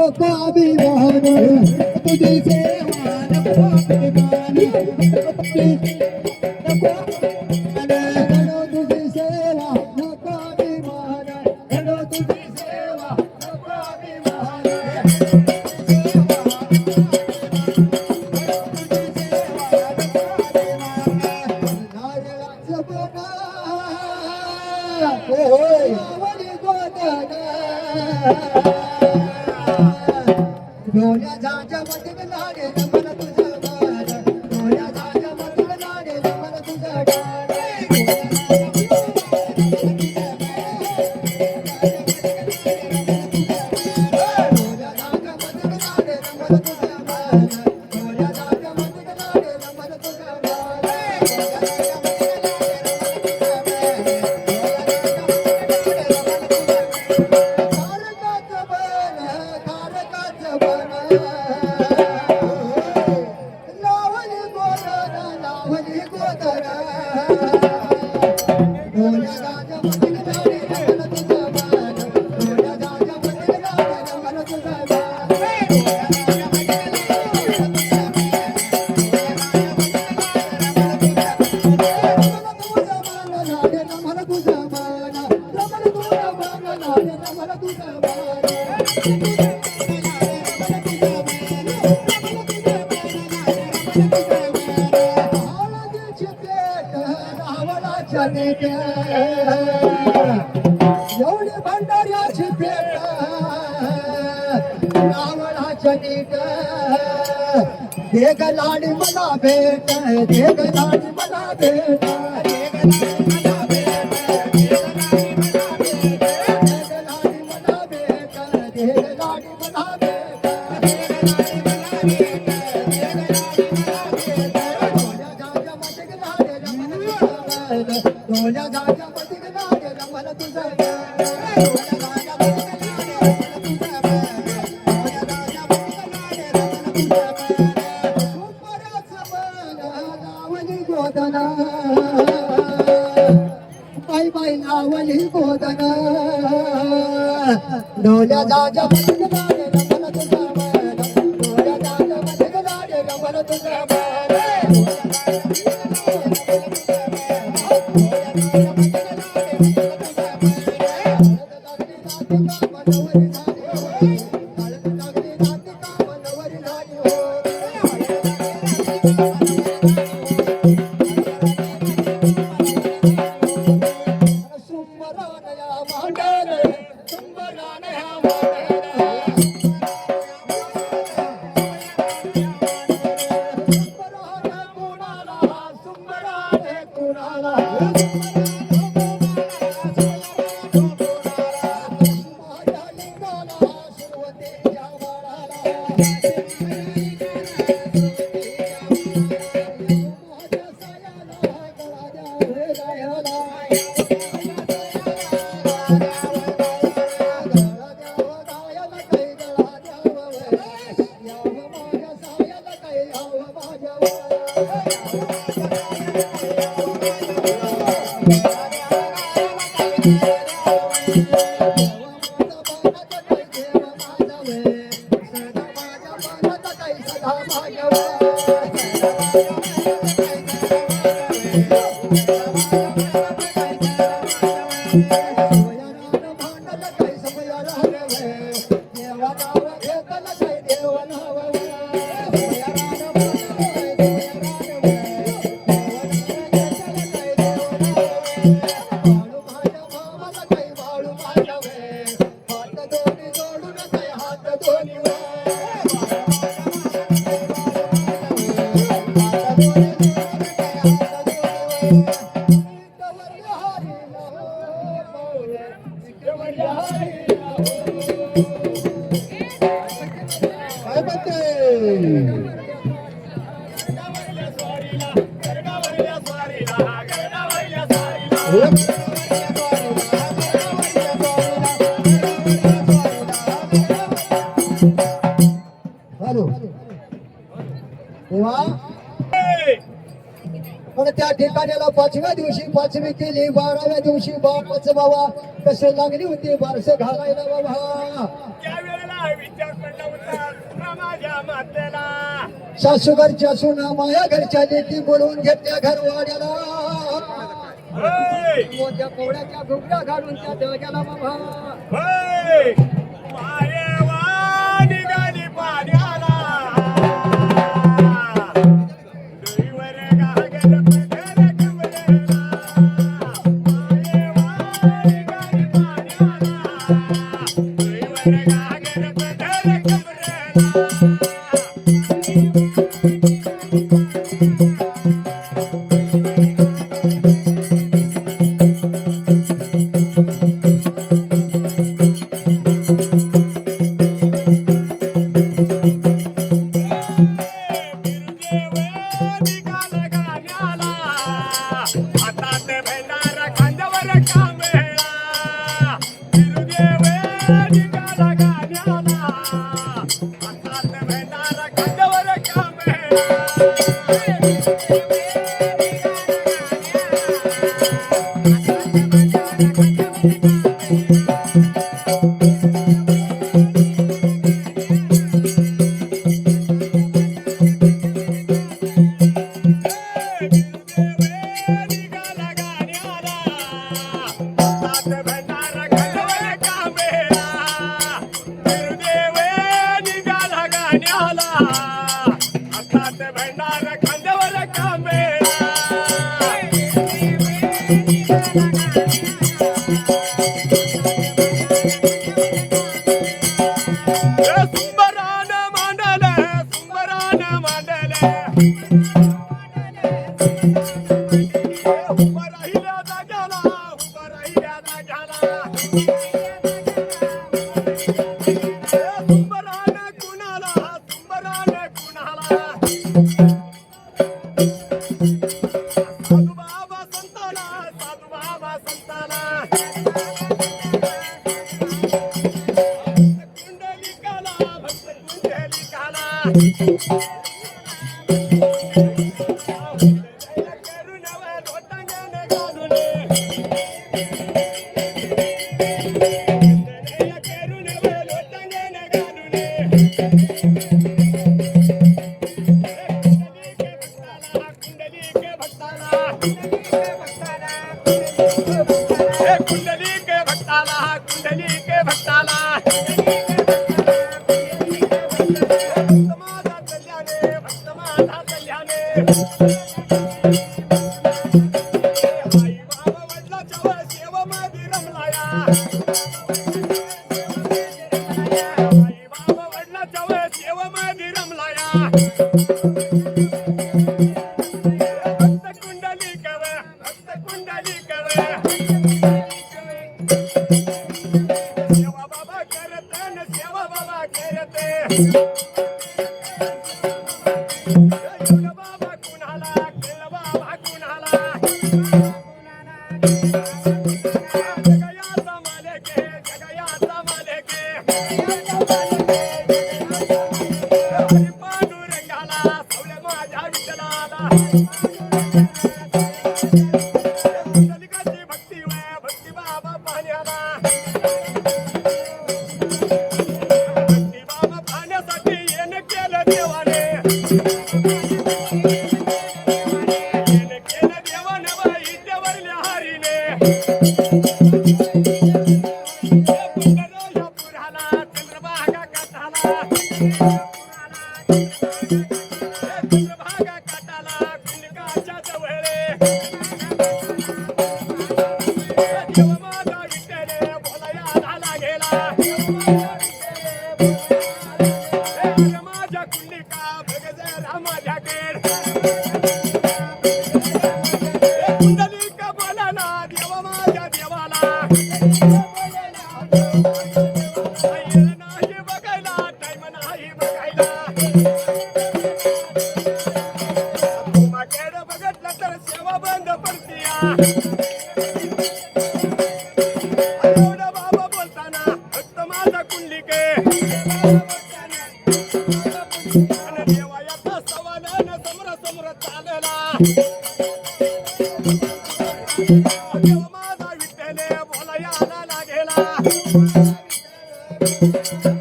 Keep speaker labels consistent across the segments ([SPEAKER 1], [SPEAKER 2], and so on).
[SPEAKER 1] नको अभिमान तुझी सेवा नको अभिमान नको गणो तुझी सेवा नको अभिमान गणो तुझी सेवा नको अभिमान डोळ्या जाच्या मध्ये लाडे मला तुझं बाळ डोळ्या जाच्या मध्ये लाडे मला तुझं एवढी भंडाऱ्याची पेट रावणाच्या नीट देग लाडी मला भेट देग लाडी मला भेट बाई बाई नावली गोदना डोल्या जाजा मध्ये लाडे मला तुझा बाळ डोल्या जाजा मध्ये लाडे मला तुझा बाळ त्या ठिकाणाला 5व्या दिवशी 5वी केली, 12व्या दिवशी बापाच बाबा कसे लागली होती बारसे घालायला बाबा.
[SPEAKER 2] त्यावेळेला विचार पडला होता माझ्या मातेला,
[SPEAKER 1] सासू घरच्या सुना माया घरच्या लेकी बोलवून घेतल्या घरवाड्याला. मोठ्या कोवड्याच्या घुगड्या घालून त्या देवाला बाबा.
[SPEAKER 2] मायेवा निघाली पाण्याला, डोईवर घागर पदर कमरेला. मायेवा निघाली पाण्याला, डोईवर घागर पदर कमरेला.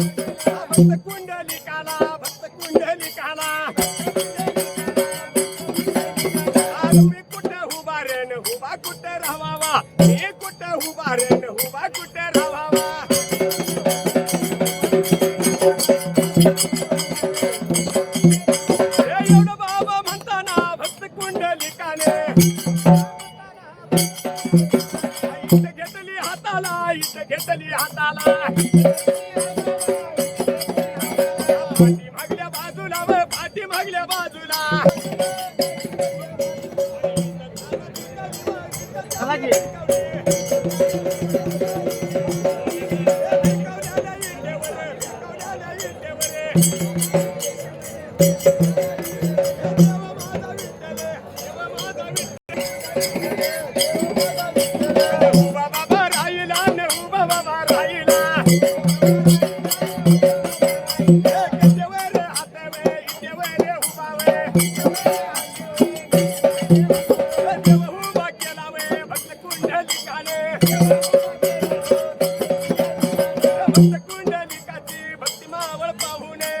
[SPEAKER 2] भक्त कुंडलिकाला भक्त कुंडलिकाला मी कुठं उभारेन उभा कुठं राहावा मी कुठं उभारेन उभा कुठं राहावा एवढं बाबा म्हणताना भक्त कुंडलिकाने इथं घेतली हाताला इथं घेतली हाताला पाठी मागल्या बाजूला व पाठी मागल्या बाजूला उभा बाबा राहिला न उभा बाबा राहिला उभा केला वे भक्त कुंडलिकाची भक्ती मावळ पाहुणे